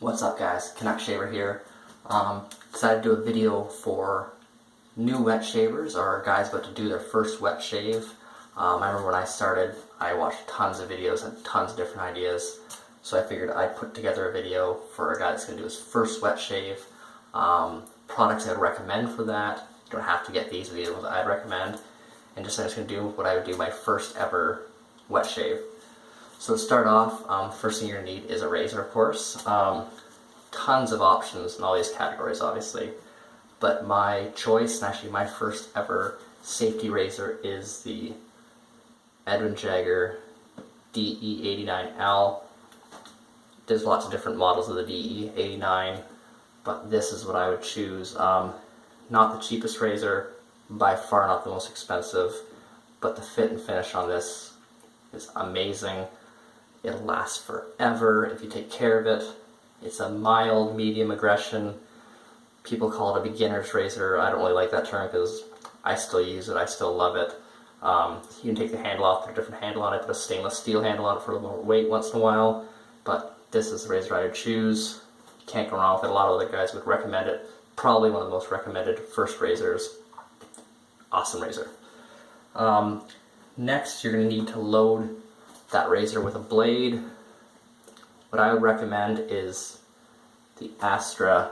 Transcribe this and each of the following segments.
What's up guys, canuckshaver here. Decided to do a video for new wet shavers or guys about to do their first wet shave. I remember when I started, I watched tons of videos and tons of different ideas. So I figured I'd put together a video for a guy that's going to do his first wet shave. Products I'd recommend for that. You don't have to get these, the ones I'd recommend. And I'm just going to do what I would do my first ever wet shave. So to start off, first thing you're going to need is a razor, of course. Tons of options in all these categories, obviously. But my choice, and actually my first ever safety razor, is the Edwin Jagger DE89L. There's lots of different models of the DE89, but this is what I would choose. Not the cheapest razor, by far not the most expensive, but the fit and finish on this is amazing. It'll last forever if you take care of it. It's a mild, medium aggression. People call it a beginner's razor. I don't really like that term because I still use it. I still love it. You can take the handle off, put a different handle on it, put a stainless steel handle on it for a little more weight once in a while. But this is the razor I would choose. Can't go wrong with it. A lot of other guys would recommend it. Probably one of the most recommended first razors. Awesome razor. Next, you're going to need to load that razor with a blade. What I would recommend is the Astra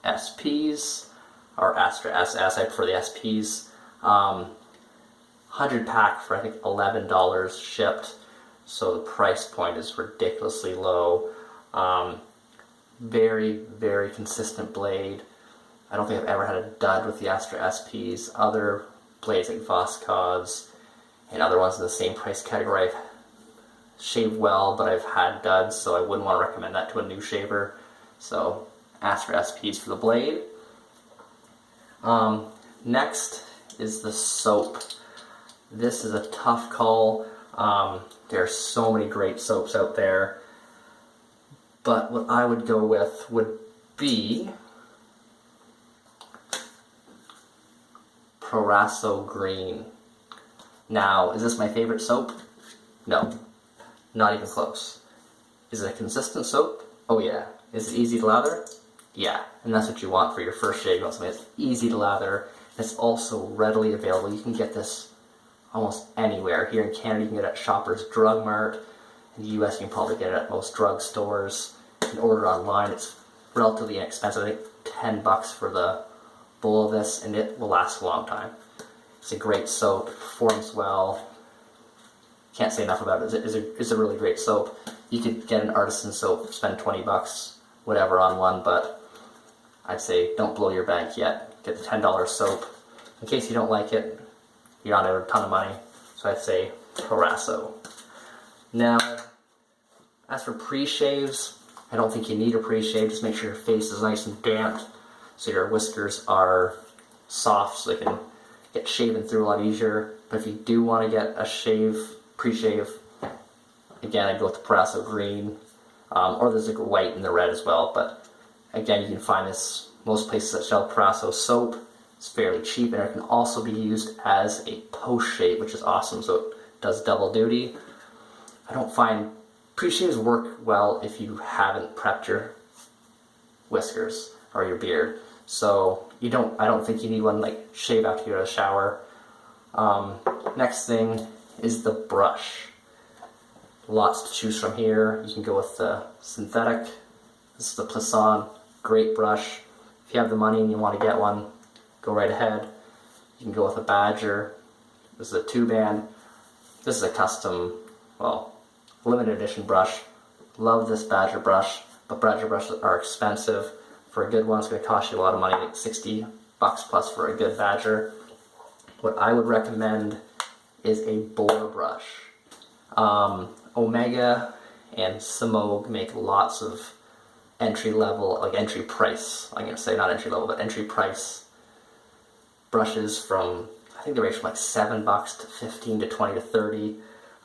SPs, or Astra SS, I prefer the SPs. 100 pack for I think $11 shipped, so the price point is ridiculously low. Very, very consistent blade. I don't think I've ever had a dud with the Astra SPs. Other blades like Voskhod's and other ones in the same price category I've shaved well, but I've had duds, so I wouldn't want to recommend that to a new shaver. So Astra SPs for the blade. Next is the soap. This is a tough call. There are so many great soaps out there, but what I would go with would be Proraso Green. Now, is this my favorite soap? No. Not even close. Is it a consistent soap? Oh yeah. Is it easy to lather? Yeah. And that's what you want for your first shave. You want something that's easy to lather. It's also readily available. You can get this almost anywhere. Here in Canada you can get it at Shoppers Drug Mart. In the US you can probably get it at most drug stores. You can order it online. It's relatively inexpensive. I think $10 for the bowl of this, and it will last a long time. It's a great soap. Performs well. Can't say enough about it. It's a really great soap. You could get an artisan soap, spend $20, whatever, on one, but I'd say don't blow your bank yet. Get the $10 soap. In case you don't like it, you're not out a ton of money, so I'd say Proraso. Now, as for pre-shaves, I don't think you need a pre-shave. Just make sure your face is nice and damp, so your whiskers are soft, so they can get shaven through a lot easier. But if you do want to get a shave, pre-shave, again, I'd go with the Proraso Green, or there's like a white and the red as well, but again, you can find this most places that sell Proraso soap. It's fairly cheap, and it can also be used as a post-shave, which is awesome, so it does double duty. I don't find pre-shaves work well if you haven't prepped your whiskers or your beard, so I don't think you need one like shave after you go to the shower. Next thing is the brush. Lots to choose from here. You can go with the synthetic. This is the Plisson. Great brush. If you have the money and you want to get one, go right ahead. You can go with a Badger. This is a 2-band. This is a custom, well, limited edition brush. Love this Badger brush, but Badger brushes are expensive. For a good one, it's going to cost you a lot of money, like $60 plus for a good Badger. What I would recommend is a boar brush. Omega and Simog make lots of entry level, like entry price, I'm going to say not entry level, but entry price brushes from, I think they range from like $7 to 15 to 20 to 30.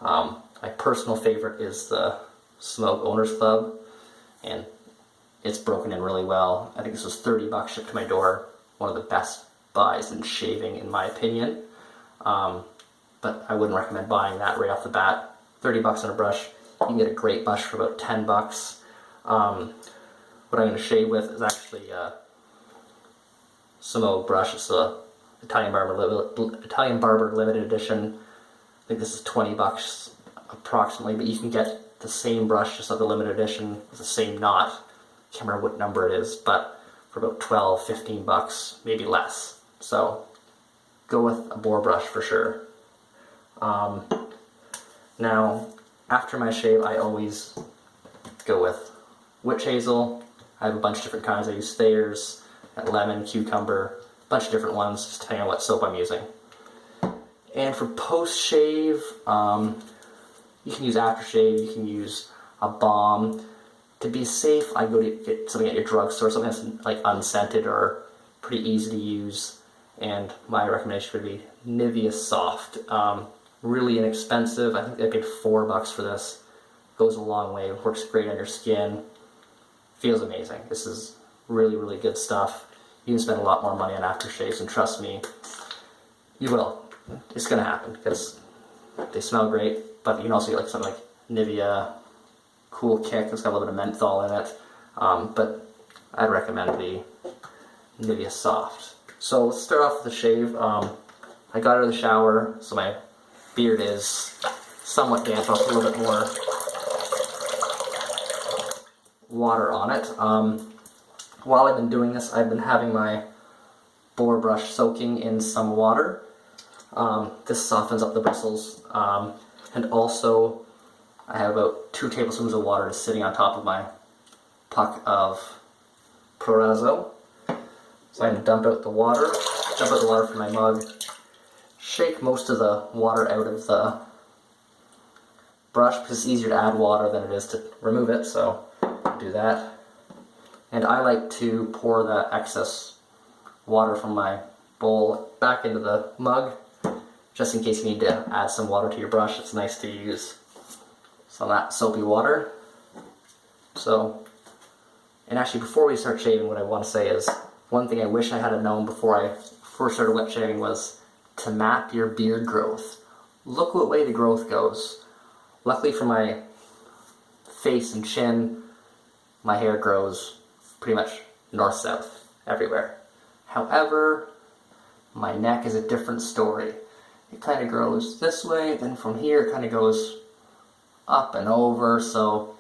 My personal favorite is the Simog Owners Club, and it's broken in really well. I think this was $30 shipped to my door. One of the best buys in shaving, in my opinion. But I wouldn't recommend buying that right off the bat. $30 on a brush. You can get a great brush for about $10. what I'm going to shave with is actually some old brush. It's the Italian Barber limited edition. I think this is 20 bucks approximately, but you can get the same brush, just like the limited edition, with the same knot. Can't remember what number it is, but for about 12, 15 bucks, maybe less. So go with a boar brush for sure. Now, after my shave, I always go with witch hazel. I have a bunch of different kinds. I use Thayer's, lemon, cucumber, a bunch of different ones, just depending on what soap I'm using. And for post-shave, you can use aftershave, you can use a balm. To be safe, I go to get something at your drugstore, something that's like unscented or pretty easy to use. And my recommendation would be Nivea Soft. Really inexpensive. I think I paid $4 for this. Goes a long way. Works great on your skin. Feels amazing. This is really, really good stuff. You can spend a lot more money on aftershaves, and trust me, you will. It's gonna happen because they smell great. But you can also get like something like Nivea Cool Kick. It's got a little bit of menthol in it. But I'd recommend the Nivea Soft. So let's start off with the shave. I got out of the shower, so my beard is somewhat damp. I'll put a little bit more water on it. While I've been doing this, I've been having my boar brush soaking in some water. This softens up the bristles. And also, I have about 2 tablespoons of water just sitting on top of my puck of Prorazo. So I'm going to dump out the water from my mug, shake most of the water out of the brush because it's easier to add water than it is to remove it, so do that. And I like to pour the excess water from my bowl back into the mug, just in case you need to add some water to your brush. It's nice to use some of that soapy water. So, and actually before we start shaving, what I want to say is, one thing I wish I had known before I first started wet shaving was to map your beard growth. Look what way the growth goes. Luckily for my face and chin, my hair grows pretty much north-south everywhere. However, my neck is a different story. It kind of grows this way, then from here it kind of goes up and over, so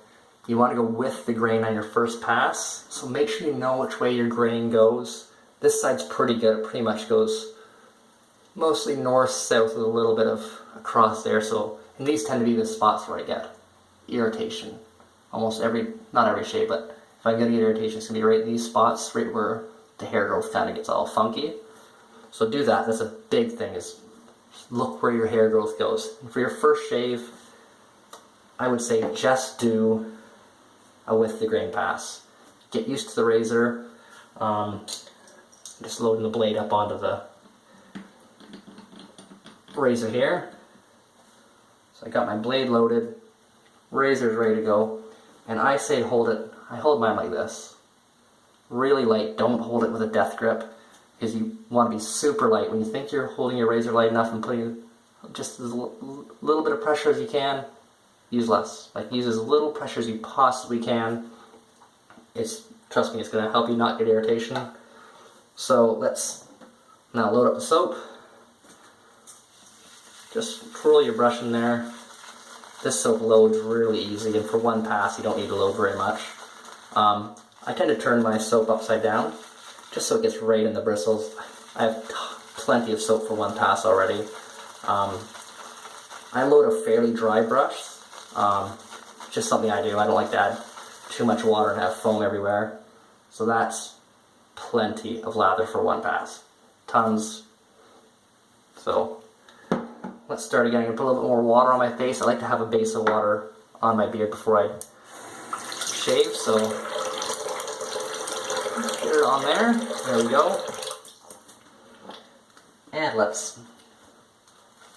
you want to go with the grain on your first pass. So make sure you know which way your grain goes. This side's pretty good. It pretty much goes mostly north-south with a little bit of across there. So, and these tend to be the spots where I get irritation. Almost not every shave, but if I get irritation, it's going to be right in these spots, right where the hair growth kind of gets all funky. So do that. That's a big thing, is look where your hair growth goes. And for your first shave, I would say just do a with the grain pass. Get used to the razor. Just loading the blade up onto the razor here. So I got my blade loaded, razor's ready to go, and I say hold it. I hold mine like this, really light. Don't hold it with a death grip, because you want to be super light. When you think you're holding your razor light enough and putting just as little bit of pressure as you can, use less. Like, use as little pressure as you possibly can. Trust me, it's going to help you not get irritation. So let's now load up the soap. Just twirl your brush in there. This soap loads really easy, and for one pass you don't need to load very much. I tend to turn my soap upside down, just so it gets right in the bristles. I have plenty of soap for one pass already. I load a fairly dry brush. Just something I do. I don't like to add too much water and have foam everywhere. So that's plenty of lather for one pass. Tons. So let's start again. I'm going to put a little bit more water on my face. I like to have a base of water on my beard before I shave, so get it on there. There we go. And let's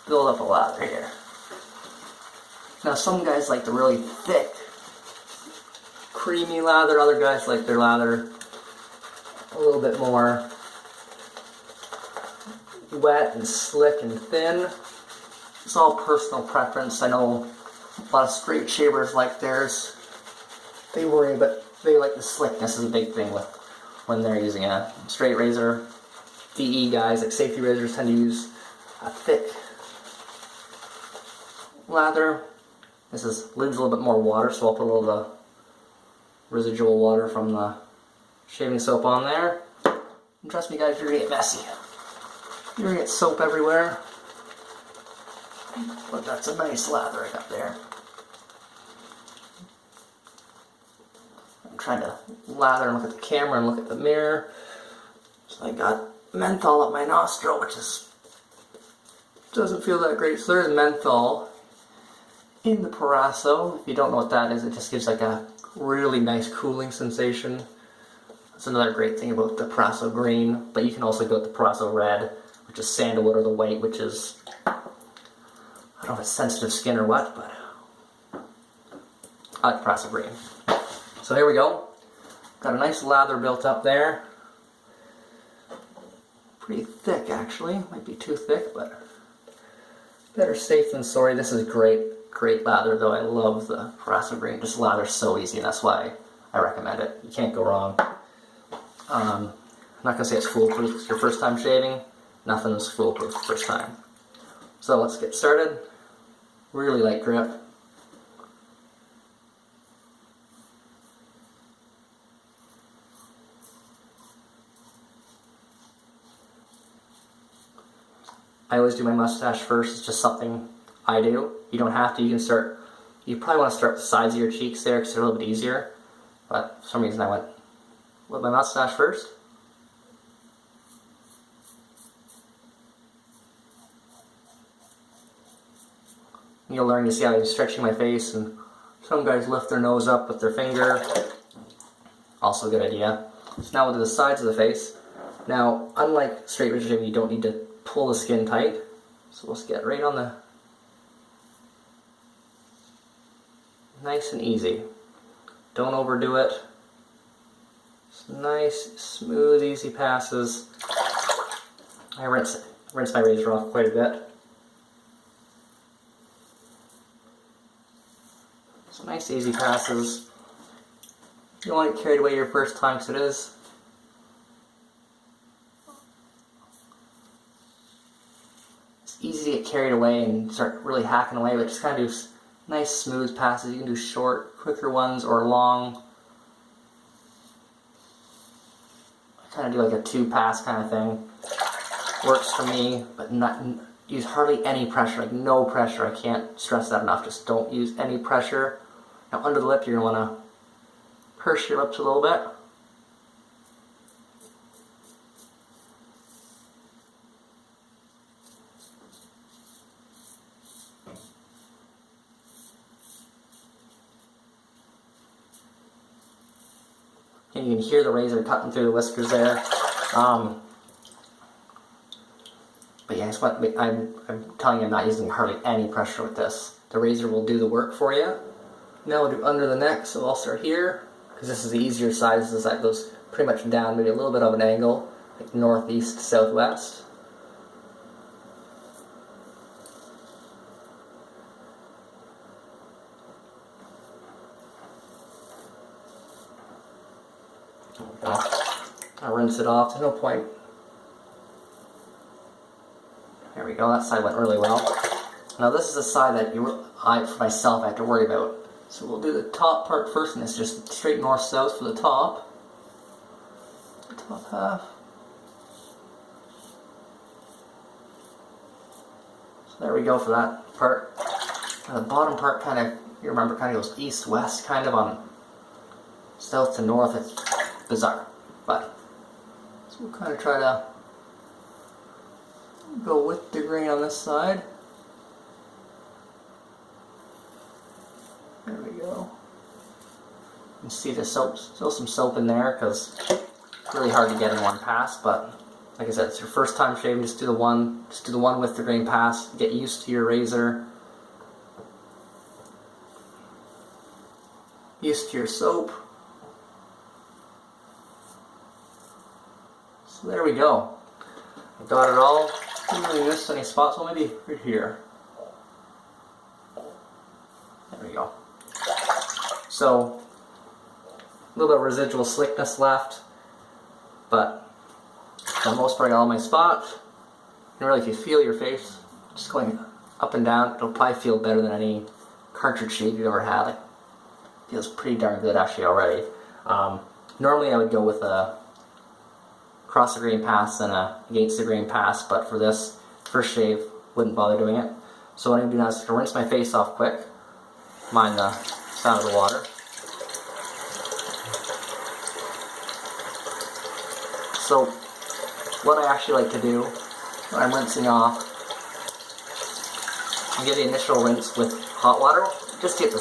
build up a lather here. Now, some guys like the really thick, creamy lather. Other guys like their lather a little bit more wet and slick and thin. It's all personal preference. I know a lot of straight shavers like theirs. They worry about They like the slickness is a big thing with when they're using a straight razor. DE guys, like safety razors, tend to use a thick lather. This is lid's a little bit more water, so I'll put a little of the residual water from the shaving soap on there. And trust me guys, you're gonna get messy. You're gonna get soap everywhere. But that's a nice lather I got there. I'm trying to lather and look at the camera and look at the mirror. So I got menthol up my nostril, which doesn't feel that great. So there's menthol in the Parasso. If you don't know what that is, it just gives like a really nice cooling sensation. That's another great thing about the Parasso green, but you can also go with the Parasso red, which is sandalwood, or the white, which is, I don't know if it's sensitive skin or what, but I like Parasso green. So here we go. Got a nice lather built up there. Pretty thick actually, might be too thick, but better safe than sorry. This is great lather though. I love the Parasso green. Just lathers so easy, and that's why I recommend it. You can't go wrong. I'm not gonna say it's foolproof. It's your first time shaving. Nothing's foolproof the first time. So let's get started. Really light grip. I always do my mustache first. It's just something I do. You don't have to. You can start. You probably want to start with the sides of your cheeks there because they're a little bit easier. But for some reason I went with my mustache first. You'll learn to see how I'm stretching my face, and some guys lift their nose up with their finger. Also a good idea. So now we'll do the sides of the face. Now, unlike straight razor shaving, you don't need to pull the skin tight. So let's get right on the... Nice and easy. Don't overdo it. Just nice, smooth, easy passes. I rinse my razor off quite a bit. So nice, easy passes. You don't want to get carried away your first time because it is. It's easy to get carried away and start really hacking away, but just kind of do nice, smooth passes. You can do short, quicker ones or long. I kind of do like a 2-pass kind of thing. Works for me, but not use hardly any pressure, like no pressure. I can't stress that enough. Just don't use any pressure. Now under the lip, you're going to want to purse your lips a little bit. And you can hear the razor cutting through the whiskers there. But yeah, I'm telling you, I'm not using hardly any pressure with this. The razor will do the work for you. Now we'll do under the neck, so I'll start here, because this is the easier side. This is that goes pretty much down, maybe a little bit of an angle, like northeast, southwest. I'll rinse it off, there's no point. There we go, that side went really well. Now this is the side that for myself, I have to worry about. So we'll do the top part first, and it's just straight north-south for the top. The top half. So there we go for that part. And the bottom part kind of, you remember, kind of goes east-west, kind of on south to north. It's bizarre, but so we'll kind of try to go with the grain on this side. There we go. You can see there's still some soap in there because it's really hard to get in one pass, but like I said, it's your first time shaving, just do the one with the grain pass. Get used to your razor. Used to your soap. So there we go. I got it all. Didn't really miss any spots, well maybe right here. There we go. So A little bit of residual slickness left, but for the most part, all my spots. And really, if you feel your face just going up and down, it'll probably feel better than any cartridge shave you've ever had. It feels pretty darn good actually already. Normally I would go with a across the grain pass and a against the grain pass, but for this first shave, wouldn't bother doing it. So what I'm going to do now is to rinse my face off quick. Mind the sound of the water. So what I actually like to do when I'm rinsing off, I get the initial rinse with hot water. Just get the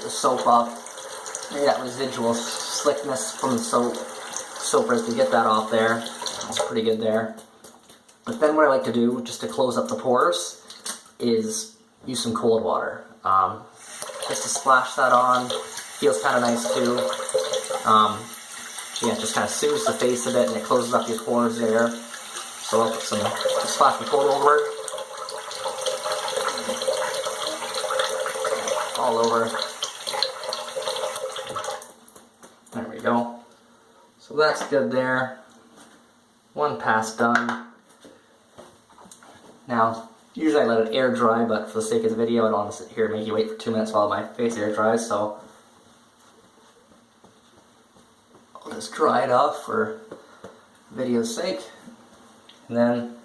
soap off. Maybe that residual slickness from the soap to get that off there. That's pretty good there. But then what I like to do, just to close up the pores, is use some cold water. Just to splash that on. Feels kind of nice too. Yeah, it just kind of soothes the face a bit and it closes up your pores there. So I'll put some, just splash some cold over it. All over. There we go. So that's good there. One pass done. Now, usually I let it air dry, but for the sake of the video, I don't want to sit here and make you wait for 2 minutes while my face air dries, so I'll just dry it off for video's sake. And then,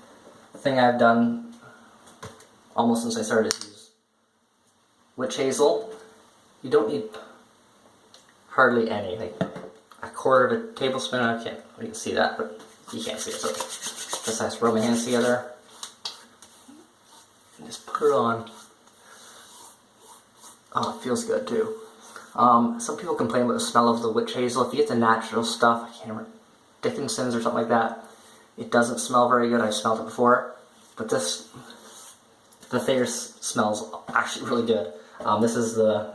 the thing I've done almost since I started is use witch hazel. You don't need hardly any, like a quarter of a tablespoon. I can't, you can see that, but you can't see it, so just I just rub my hands together. And just put it on. Oh, it feels good too. Some people complain about the smell of the witch hazel. If you get the natural stuff, I can't remember, Dickinson's or something like that, it doesn't smell very good. I've smelled it before. But this, the Thayer's smells actually really good. This is the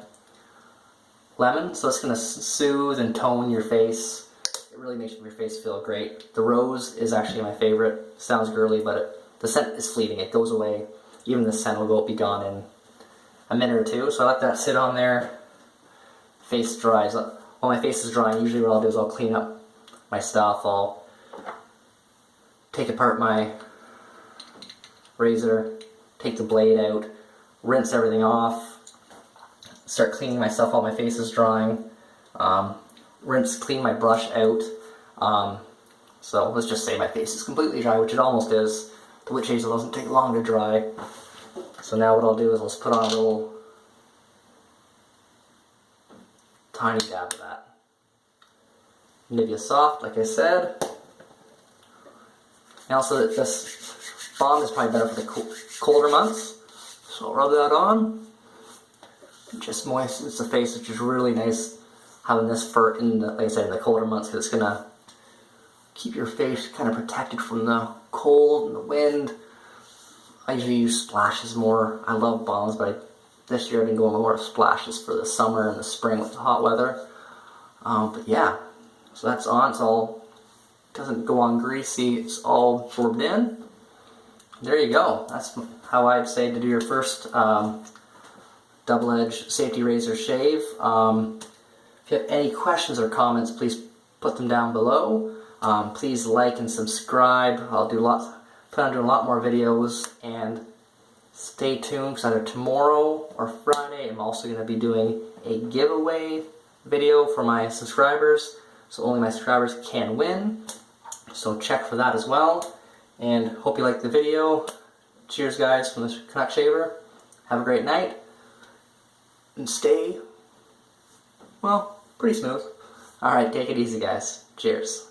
lemon, so it's going to soothe and tone your face. It really makes your face feel great. The rose is actually my favorite. Sounds girly, but the scent is fleeting. It goes away. Even the scent will be gone in a minute or two. So I let that sit on there. Face dries. While my face is drying, usually what I'll do is I'll clean up my stuff. I'll take apart my razor, take the blade out, rinse everything off, start cleaning myself while my face is drying, clean my brush out. So let's just say my face is completely dry, which it almost is. The witch hazel doesn't take long to dry. So now what I'll do is I'll just put on a little tiny dab of that. Nivea Soft, like I said. And also this balm is probably better for the colder months. So I'll rub that on. It just moistens the face, which is really nice having this for, like I said, in the colder months, because it's going to keep your face kind of protected from the cold and the wind. I usually use splashes more. I love balms, but this year I've been going more splashes for the summer and the spring with the hot weather. But yeah, so that's on. It's all, doesn't go on greasy. It's all absorbed in. There you go. That's how I'd say to do your first double-edged safety razor shave. If you have any questions or comments, please put them down below. Please like and subscribe. I'll plan on doing a lot more videos, and stay tuned because either tomorrow or Friday I'm also going to be doing a giveaway video for my subscribers, so only my subscribers can win. So check for that as well, and hope you liked the video. Cheers guys from the Canuck Shaver. Have a great night, and stay, well, pretty smooth. Alright, take it easy guys. Cheers.